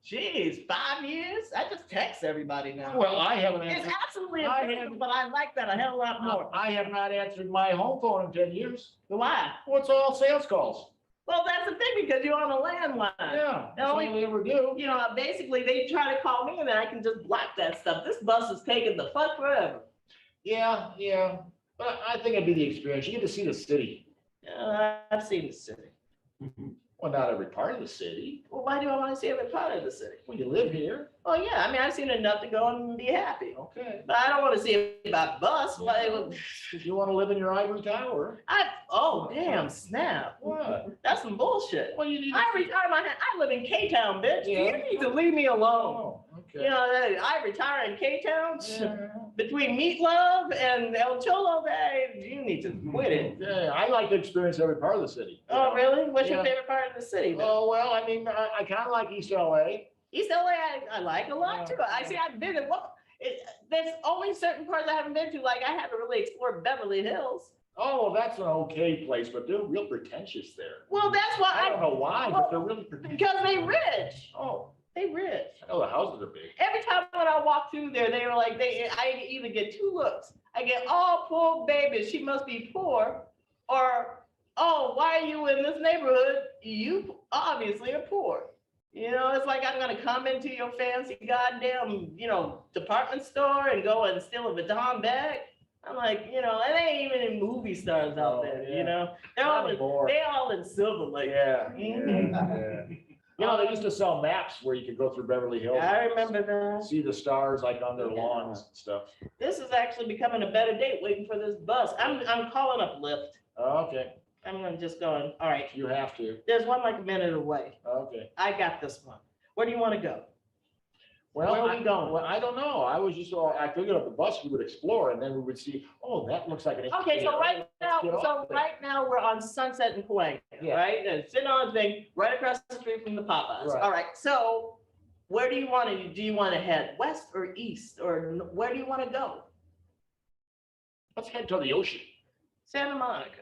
geez, 5 years? I just text everybody now. Well, I haven't It's answered. absolutely I impossible, haven't- but I like that a hell of a lot more. I have not answered my home phone in 10 years. Why? What's all sales calls? Well, that's the thing, because you're on a landline. Yeah, that's all only- they ever do. Basically, they try to call me and then I can just block that stuff. This bus is taking the fuck forever. Yeah. But I think it'd be the experience. You get to see the city. I've seen the city. Well, not every part of the city. Well, why do I want to see every part of the city? Well, you live here. Oh, yeah, I've seen enough to go and be happy. Okay. But I don't want to see it by bus. If you want to live in your ivory tower. Oh, damn, snap. What? That's some bullshit. Well, you need. I live in K-Town, bitch. Yeah. You need to leave me alone. Oh, okay. I retire in K-Town. Yeah. Between Meatloaf and El Cholo, you need to quit it. Yeah, I like to experience every part of the city. Oh, really? What's your Yeah. favorite part of the city? Then? Oh, well, I mean, I kind of like East LA. East LA, I like a lot too. I've been in, there's only certain parts I haven't been to, like I haven't really explored Beverly Hills. Oh, that's an okay place, but they're real pretentious there. Well, that's why I don't know why, but they're really pretentious. because they rich. Oh, They rich. I know the houses are big. Every time when I walk through there, they were like, I either get two looks. I get, oh, poor baby, she must be poor. Or, oh, why are you in this neighborhood? You obviously are poor. It's like I'm gonna come into your fancy goddamn, department store and go and steal a Vuitton bag. I'm like, it ain't even in movie stars out Oh, there, yeah. They're Not anymore. they all in Silver Lake. Yeah. Mhm. They used to sell maps where you could go through Beverly Hills. I remember that. See the stars like on their Yeah. lawns and stuff. This is actually becoming a better date waiting for this bus. I'm calling up Lyft. Okay, I'm gonna just go, all right, you have to. there's one like a minute away. Okay. I got this one. Where do you want to go? Where are we going? Well, I don't know. I figured up the bus we would explore and then we would see, oh, that looks like an. Okay, so right now, Let's get off there. we're on Sunset and Cahuenga, Yeah. right? And sitting on the thing right across the street from the Popeyes. Right. All right, so where do you want to, head west or east, or where do you want to go? Let's head to the ocean. Santa Monica.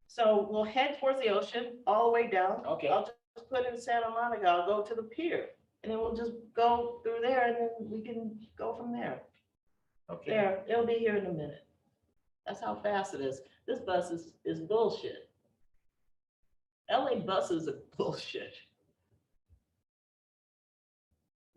So we'll head towards the ocean all the way down. Okay. I'll just put in Santa Monica. I'll go to the pier and then we'll just go through there and then we can go from there. Okay. There, it'll be here in a minute. That's how fast it is. This bus is bullshit. LA buses are bullshit.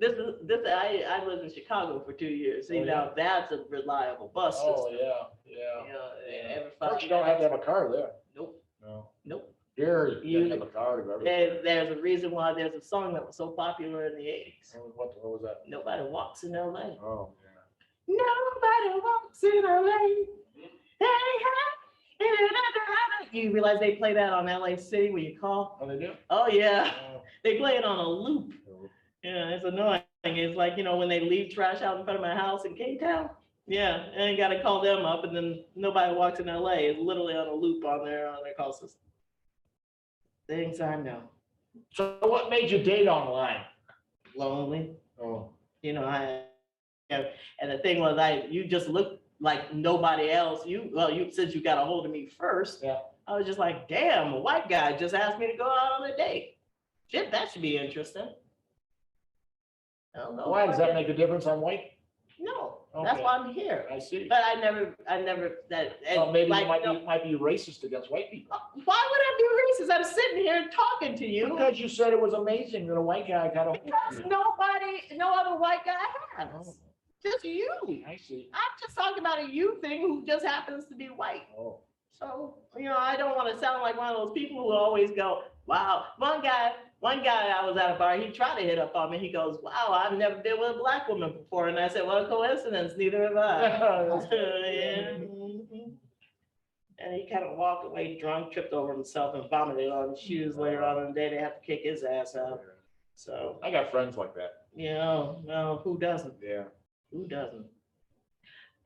I lived in Chicago for 2 years. See, Oh, yeah. now that's a reliable bus system. Oh, yeah. Every But 5 you don't have to have a car there. Nope, No. nope. Here, you You- have a car to go everywhere. There's a reason why there's a song that was so popular in the 80s. What was that? Nobody walks in LA. Oh, Nobody walks in LA. You realize they play that on LA City when you call? Oh, they do? Oh, yeah. Oh. They play it on a loop. Yeah, it's annoying. It's like, when they leave trash out in front of my house in K-Town. Yeah, and I gotta call them up, and then nobody walks in LA. It's literally on a loop on their call system. Things I know. So what made you date online? Lonely. Oh. And the thing was, you just looked like nobody else. Since you got a hold of me first, Yeah. I was just like, damn, a white guy just asked me to go out on a date. Shit, that should be interesting. I don't know. Why does that make a difference on white? No, that's Okay. why I'm here. I see. But I never that. Well, maybe like, you might be racist against white people. why would I be racist? I'm sitting here talking to you. Because you said it was amazing that a white guy got a. Because no other white guy has. Just you. I see. I'm just talking about a you thing who just happens to be white. Oh. So, I don't want to sound like one of those people who always go, wow. One guy I was at a bar, he tried to hit up on me. He goes, wow, I've never been with a black woman before. And I said, what a coincidence, neither have I. Yeah. Mhm. And he kind of walked away drunk, tripped over himself and vomited on his shoes later on in the day. They have to kick his ass out. So, I got friends like that. no, who doesn't? Yeah. Who doesn't?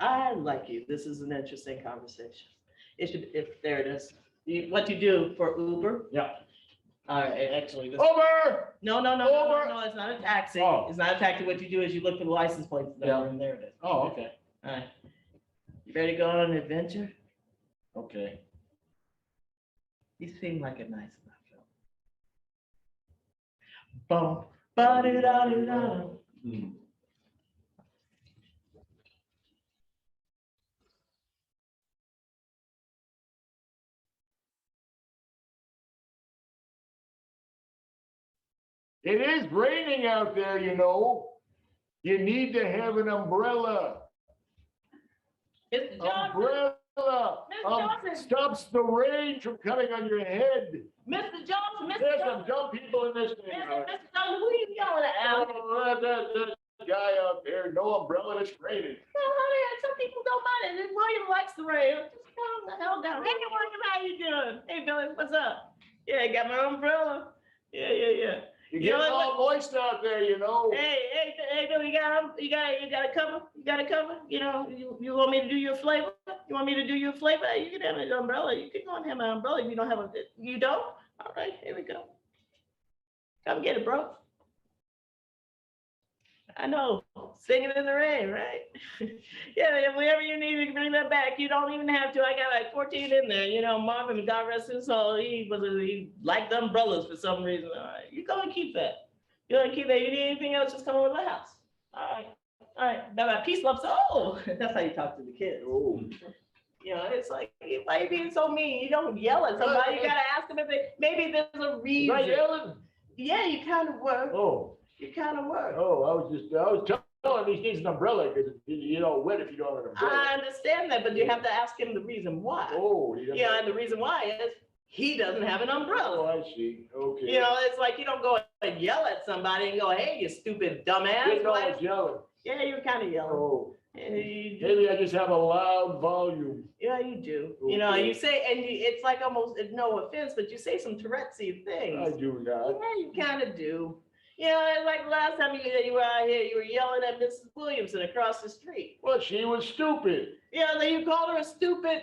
I like you. This is an interesting conversation. There it is. What you do for Uber? Yeah. Actually, Over. no, Uber. it's not a taxi. Oh. It's not a taxi. What you do is you look for the license plate number, and there it is. Oh, okay. All right. You ready to go on an adventure? Okay. You seem like a nice enough fellow. Bum, ba-do-da-do-da. It is raining out there, you know. You need to have an umbrella. Mr. Johnson, Umbrella. Mr. Johnson. Stops the rain from coming on your head. Mr. Johnson, Mr. There's some Johnson, dumb people in this Mr. neighborhood. Johnson, who are you yelling at, Al? That guy out there, no umbrella, it's raining. No, honey, some people don't mind it. William likes the rain. Just calm the hell down. Hey, William, how you doing? Hey, Billy, what's up? Yeah, I got my umbrella. Yeah. You're You know getting what? all moist out there, you know. Hey, Billy, you got a cover? You got a cover? You want me to do your flavor? You want me to do your flavor? You can have an umbrella. You can go and have my umbrella if you don't have you don't? All right, here we go. Come get it, bro. I know, singing in the rain, right? Yeah, whenever you need to bring that back, you don't even have to. I got like 14 in there. Marvin, God rest his soul, he liked umbrellas for some reason. All right, you go and keep that. You need anything else, just come over to the house. All right. Now my peace, love. Oh, that's how you talk to the kids. Oh. It's like, why are you being so mean? You don't yell at somebody. You gotta ask them if maybe there's a reason. Right, Ellen? Yeah, you kind of were. Oh. You kind of were. Oh, I was telling him he needs an umbrella because you don't wet if you don't have an umbrella. I understand that, but you have to ask him the reason why. Oh, he doesn't. Yeah, and the reason why is he doesn't have an Oh, umbrella. I see. Okay. It's like you don't go and yell at somebody and go, hey, you stupid dumbass. Didn't know I was yelling. Yeah, you were kind of yelling. Oh. Yeah, you do. Maybe I just have a loud volume. Yeah, you do. Okay. You say, and it's like almost no offense, but you say some Tourette'sy things. I do not. Yeah, you kind of do. It's like last time you were out here, you were yelling at Mrs. Williamson across the street. Well, she was stupid. Then you called her a stupid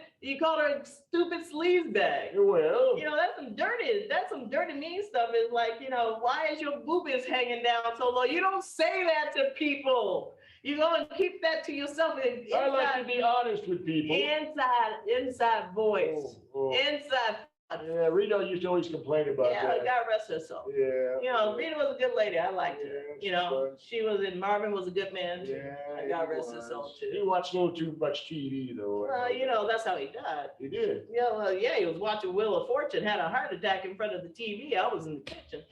sleaze bag. Well. That's some dirty mean stuff. Is like, why is your boobies hanging down so low? You don't say that to people. You go and keep that to yourself. I like to be honest with people. Inside voice. Oh. Inside. Yeah, Rita used to always complain about Yeah, that. God rest her soul. Yeah. Rita was a good lady. I liked her. Yeah, She was in Marvin was a good man. Yeah. God rest his soul too. He watched a little too much TV though. Well, that's how he died. He did. He was watching Wheel of Fortune, had a heart attack in front of the TV. I was in the kitchen.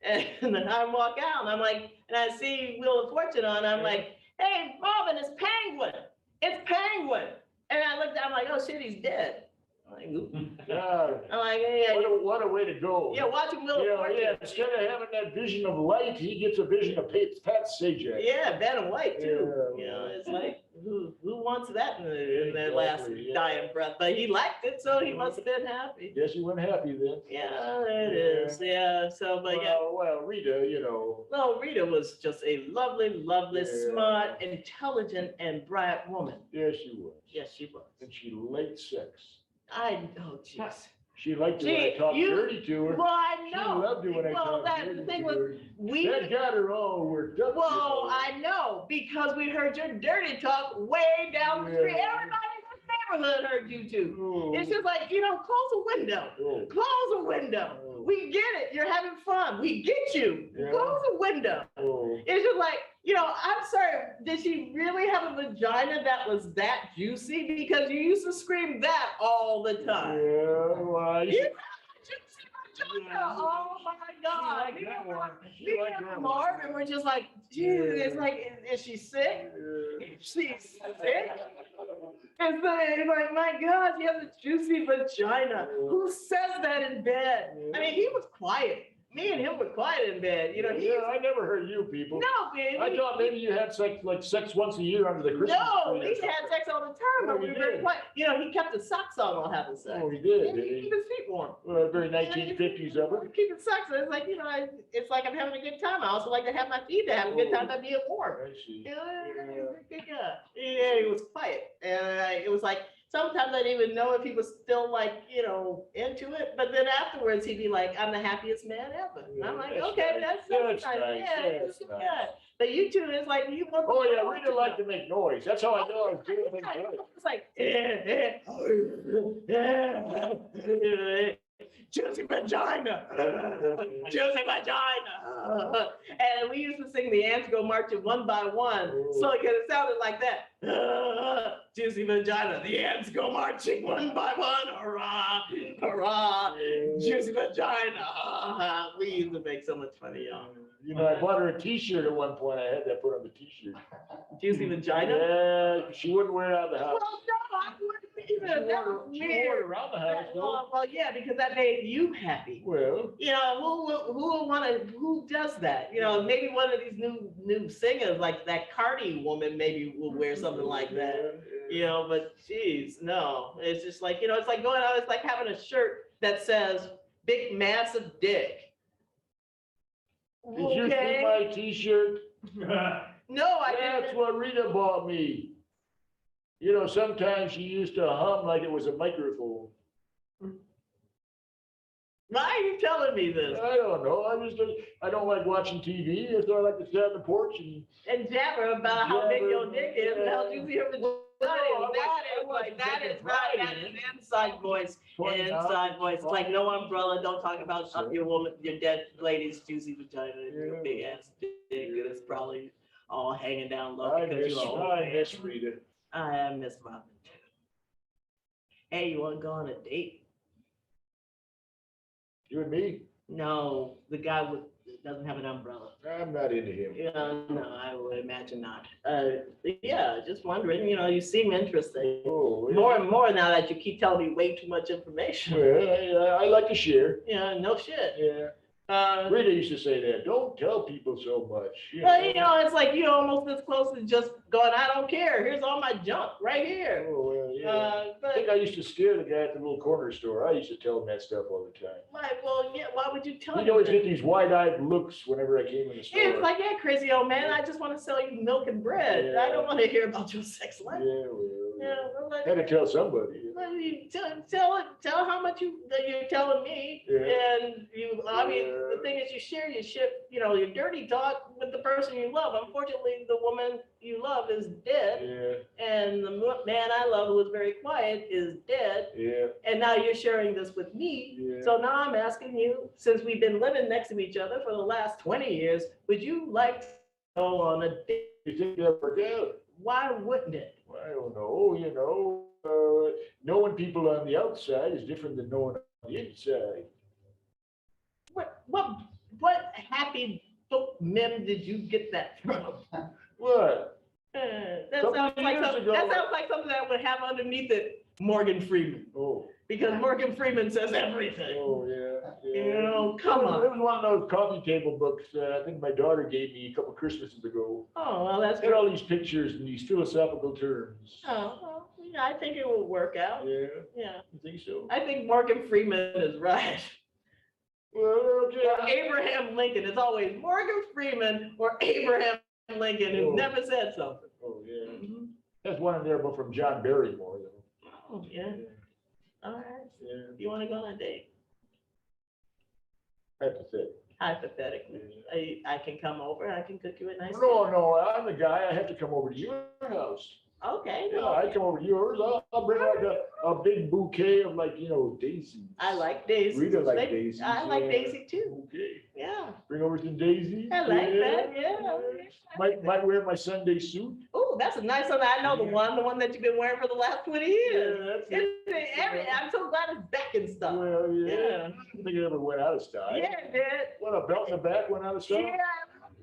And then I walk out and I'm like, and I see Wheel of Fortune on. I'm like, hey, Marvin, it's Penguin. It's Penguin. And I looked, I'm like, oh shit, he's dead. I'm like, "Ooh." Yeah. I'm like, yeah, What a way to go. yeah, watching Wheel of Yeah, Fortune. yeah, instead of having that vision of light, he gets a vision of Pat Sajak. Yeah, Ben and White too. Yeah. You know, it's like who wants that in their last Exactly, yeah. dying breath? But he liked it, so he must have been happy. Guess you went happy then. Yeah, it is. Yeah. So, but yeah. Well, Rita, you know. No, Rita was just a lovely, lovely, Yeah. smart, intelligent, and bright woman. Yes, she was. Yes, she was. And she liked sex. Oh, jeez. She liked it when I Gee, talked you- dirty to her. Well, I She know. loved it when I Well, talked that dirty the thing to was, her. we. That got her all worked up. Well, I know because we heard your dirty talk way down the street. Yeah. Everybody in this neighborhood heard you too. Oh, It's just like, close a window. oh, Close a window. oh, We get it. You're having fun. We get you. Yeah. Close a window. oh. It's just like, I'm sorry, did she really have a vagina that was that juicy? Because you used to scream that all the time. Yeah, well, You have a juicy vagina. Yeah. Oh my God. She liked that one. She Me liked and that Marv, one. and we're just like, dude, it's like, is she sick? Is she sick? It's like, my God, you have a juicy vagina. Who says that in bed? I mean, he was quiet. Me and him were quiet in bed. He Yeah, I never heard you people. no, baby. I thought maybe you had sex once a year under the Christmas No, tree or he something. had sex all the time, but Oh, we he were very did? quiet. He kept his socks on while having sex. Oh, he did, And did he he? keep his feet warm. Well, very 1950s of it. Keep his socks on. It's like, it's like I'm having a good time. I also like to have my feet to have a good time by being warm. I see. Yeah, he was quiet. And it was like, sometimes I didn't even know if he was still like, into it. But then afterwards, he'd be like, I'm the happiest man ever. And I'm like, That's okay, nice. that's That's nice. Yeah, That's yeah. nice. But you two, it's like, you want. Oh, yeah, Rita liked to make noise. That's how I know I was doing things right. It's like, juicy vagina, juicy vagina. And we used to sing the ants go marching one by one. So it sounded like that. Juicy vagina, the ants go marching one by one. Hurrah, hurrah, juicy vagina. We used to make so much funny, y'all. I bought her a T-shirt at one point. I had that put on the T-shirt. Juicy vagina? Yeah, she wouldn't wear it out of the house. Well, no, I wouldn't She either. That wore was it weird. around the house, though. Well, yeah, because that made you happy. Well, Who does that? Maybe one of these new singers, like that Cardi woman, maybe will wear something like that. But geez, no. It's just like, it's like going out, it's like having a shirt that says big massive dick. did you see my T-shirt? No, I That's didn't. what Rita bought me. Sometimes she used to hum like it was a microphone. Why are you telling me this? I don't know. I don't like watching TV, so I like to sit on the porch and. Jabber about how big Jabber, your dick is and how juicy your vagina is. That is inside voice. Inside voice. It's like no umbrella. Don't talk about your dead lady's juicy vagina and your big ass dick. And it's probably all hanging down low because you're old. I miss Rita. I miss Robin too. Hey, you want to go on a date? You and me? No, the guy doesn't have an umbrella. I'm not into him. No, I would imagine not. Yeah, just wondering, you seem interesting. Oh, yeah. More and more now that you keep telling me way too much information. Well, I like to share. Yeah, no shit. Yeah. Rita used to say that. Don't tell people so much. But it's like you're almost as close to just going, I don't care. Here's all my junk right here. Oh, well, yeah. I But think I used to scare the guy at the little corner store. I used to tell him that stuff all the time. why would you tell He'd me always that? get these wide-eyed looks whenever I came in the store. It's like, yeah, crazy old man. I just want to sell you milk and bread. I don't want to hear about your sex life. Yeah, well, Yeah, well, like, had to tell somebody. well, you tell how much that you're telling me, Yeah. and the thing is, you share your dirty talk with the person you love. Unfortunately, the woman you love is dead, Yeah, and the man I love, who was very quiet, is dead. yeah, And now you're sharing this with me. yeah. So now I'm asking you, since we've been living next to each other for the last 20 years, would you like to go on a date? You think that worked out? Why wouldn't it? I don't know, knowing people on the outside is different than knowing on the inside. What happy book mem did you get that from? What? That Couple sounds of like years something, ago- that sounds like something that would have underneath it Morgan Freeman. Oh, because Morgan Freeman says everything. Oh, yeah. You know, come It on. was one of those coffee table books I think my daughter gave me a couple Christmases ago. Oh, well, that's It's got all good. these pictures and these philosophical terms. Oh, well, yeah, I think it will work out. Yeah, Yeah, you think so? I think Morgan Freeman is right. Well, okay. Or Abraham Lincoln. It's always Morgan Freeman or Abraham Lincoln who Oh. never said something. Oh, yeah. Mhm. That's one in there, but from John Barrymore, though. Oh, yeah. All right. Yeah, You want to go on a date? hypothetical. Hypothetically, I can come over. I can cook you a nice. No, I'm the guy. I have to come over to your house. Okay. Yeah, well, I come over to yours. I'll bring like a big bouquet of like, daisies. I like Daisy. Rita like daisies. I like yeah. Daisy too. Okay. Yeah. Bring over some daisies. I like that. Yeah. Might wear my Sunday suit. Oh, that's a nice one. I know the one that you've been wearing for the last 20 years. Yeah, that's it. I'm so glad it's back and stuff. Well, yeah. Yeah. I don't think it ever went out of style. Yeah, it did. What, a belt in the back went out of style? Yeah,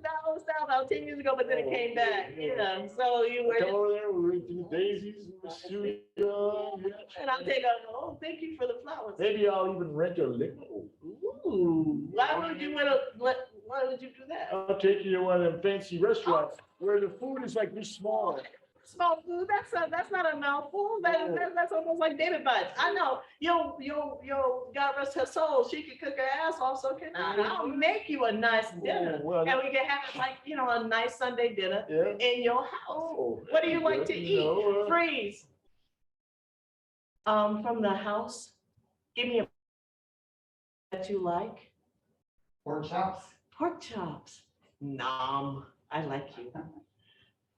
that was about 10 years ago, but then it came back. Yeah. Yeah, so you were, Come over there, we'll read through the daisies and the suit. and I'll take oh, thank you for the flowers. Maybe I'll even rent a limo. Ooh, why would you why would you do that? I'll take you to one of them fancy restaurants where the food is like this small. Small food, that's not a mouthful. That's almost like David bites. I know, yo, God rest her soul. She can cook her ass off, so can I. I'll make you a nice dinner. Oh, well, And we can have it like, a nice Sunday dinner Yeah. in your house. Oh, What do you like good to eat? know, Freeze. From the house, give me a that you like. Pork chops. Pork chops. Nom. I like you.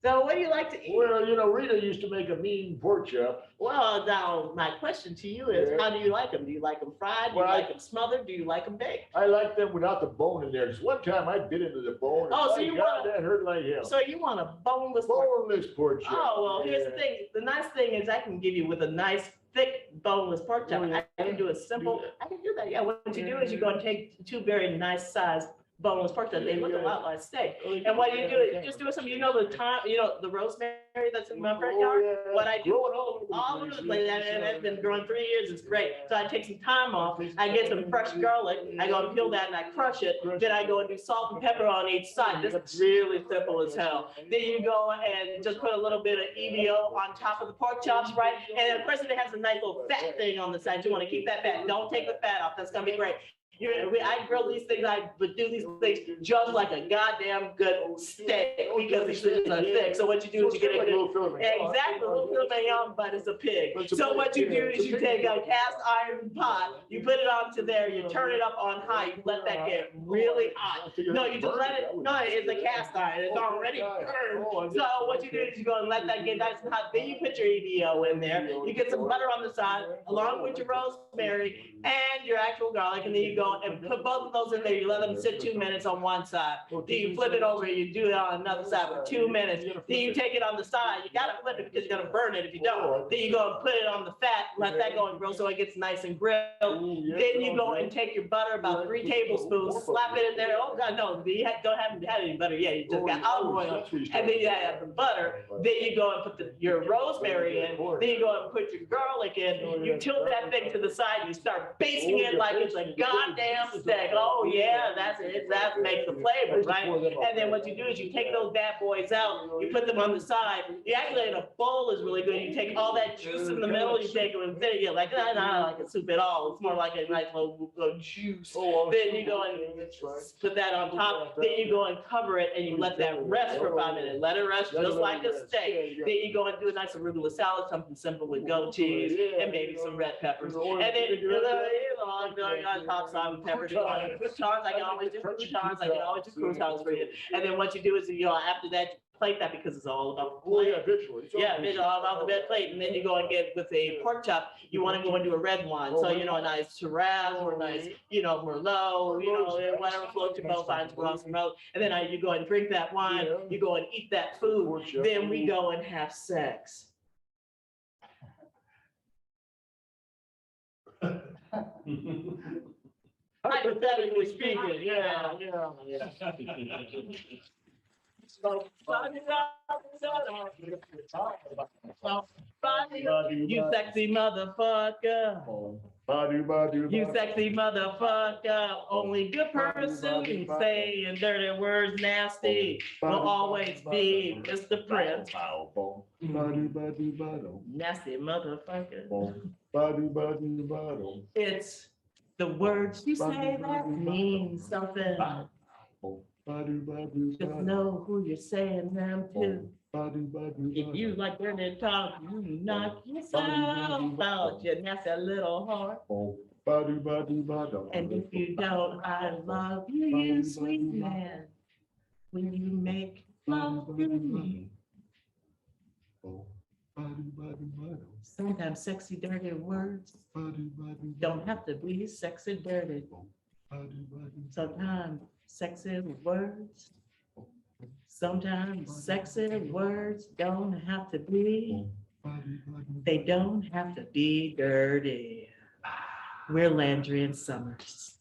So what do you like to eat? Well, Rita used to make a mean pork chop. Well, now my question to you is, Yeah. how do you like them? Do you like them fried? Do Well, you like them smothered? Do you like them baked? I like them without the bone in there. Because one time I bit into the bone. Oh, so my you God, want- that hurt like hell. So you want a boneless pork? Boneless pork chop. Oh, well, here's the Yeah. thing. The nice thing is I can give you with a nice thick boneless pork chop. Oh, yeah. I can do a simple, Do that. I can do that. Yeah, what you do is you go and take two very nice sized boneless pork chops. They look a lot like steak. And what you do is you just do something, the rosemary that's in my front yard? What I do, Growing all all over the place, and it's been growing 3 years, it's great. So I take some time off, I get some fresh garlic, I go and peel that and I crush it, then I go and do salt and pepper on each side, it's really simple as hell. Then you go and just put a little bit of EVO on top of the pork chops, right? And of course, it has a nice little fat thing on the side, you wanna keep that fat, don't take the fat off, that's gonna be great. I grill these things, I would do these things just like a goddamn good steak, because these things are thick, so what you do is you get a good. Exactly, a little filet mignon, but it's a pig. So what you do is you take a cast iron pot, you put it onto there, you turn it up on high, you let that get really hot. No, you just let it, no, it's a cast iron, it's already burned. So what you do is you go and let that get nice and hot, then you put your EVO in there, you get some butter on the side, along with your rosemary and your actual garlic, and then you go and put both of those in there, you let them sit 2 minutes on one side. Then you flip it over, you do it on another side for 2 minutes. Then you take it on the side, you gotta flip it because you're gonna burn it if you don't. Then you go and put it on the fat, let that go and grill so it gets nice and grilled. Then you go and take your butter, about 3 tablespoons, slap it in there. Oh God, no, you don't have any butter yet, you just got olive oil. And then you add the butter, then you go and put your rosemary in, then you go and put your garlic in, you tilt that thing to the side, you start basting it like it's a goddamn steak. Oh yeah, that's it, that makes the flavor, right? And then what you do is you take those bad boys out, you put them on the side, you actually in a bowl is really good, you take all that juice in the middle, you take it and then you get like, not like a soup at all, it's more like a nice little juice. Then you go and put that on top, then you go and cover it and you let that rest for 5 minutes, let it rest just like a steak. Then you go and do a nice arugula salad, something simple with goat cheese and maybe some red peppers. And then on top side with peppers, croutons, I can always do croutons, I can always do croutons for you. And then what you do is, after that, you plate that because it's all about the plate. Yeah, it's all about the red plate. And then you go and get with a pork chop, you want to go and do a red wine. So, a nice Shiraz or a nice, Merlot, whatever floats your boat, find some Merlot. And then you go and drink that wine, you go and eat that food. Then we go and have sex. Hypothetically speaking, yeah. You sexy motherfucker. You sexy motherfucker. Only good person saying dirty words nasty will always be Mr. Prince. Nasty motherfucker. It's the words you say that mean something. Just know who you're saying them to. If you like dirty talk, you knock yourself out, you nasty little heart. And if you don't, I love you, you sweet man. When you make love to me. Sometimes sexy dirty words don't have to be sexy dirty. Sometimes sexy words. Sometimes sexy words don't have to be. They don't have to be dirty. We're Landry and Summers.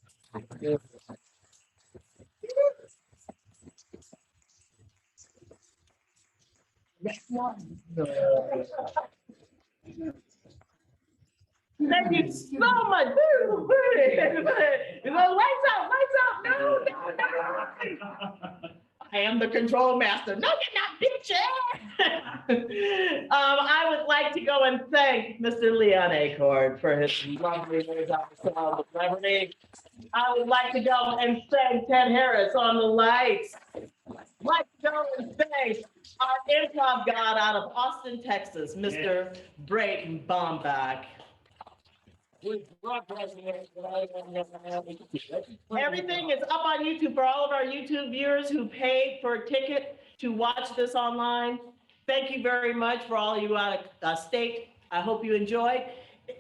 Thank you so much. Lights out, no. I am the control master. No, you're not, bitch. I would like to go and thank Mr. Leon Acord for his lovely ways out the sound of celebrity. I would like to go and thank Ted Harris on the lights. Like to go and thank our improv god out of Austin, Texas, Mr. Brayton Bombach. Everything is up on YouTube for all of our YouTube viewers who paid for a ticket to watch this online. Thank you very much for all of you out of state. I hope you enjoyed.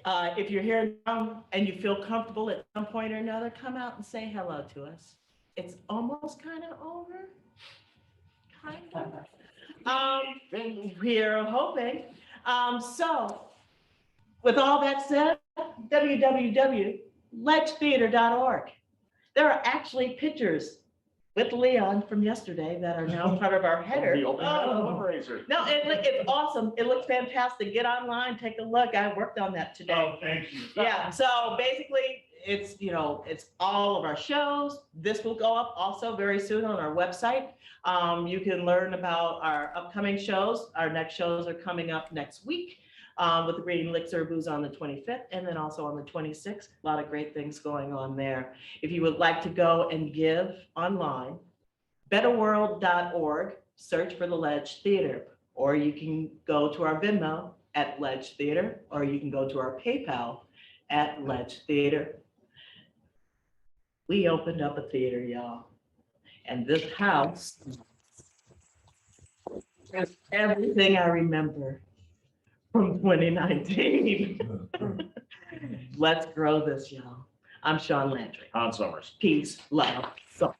If you're here now and you feel comfortable at some point or another, come out and say hello to us. It's almost kind of over. Kind of. We're hoping. So with all that said, www.ledgetheater.org. There are actually pictures with Leon from yesterday that are now part of our header. No, it's awesome. It looks fantastic. Get online, take a look. I worked on that today. Oh, thank you. Yeah, so basically it's, it's all of our shows. This will go up also very soon on our website. You can learn about our upcoming shows. Our next shows are coming up next week. With the Green Elixir Booze on the 25th and then also on the 26th. A lot of great things going on there. If you would like to go and give online, betterworld.org, search for the Ledge Theater, or you can go to our Venmo at Ledge Theater, or you can go to our PayPal at Ledge Theater. We opened up a theater, y'all, and this house is everything I remember from 2019. Let's grow this, y'all. I'm Sean Landry. Hans Summers. Peace, love, so.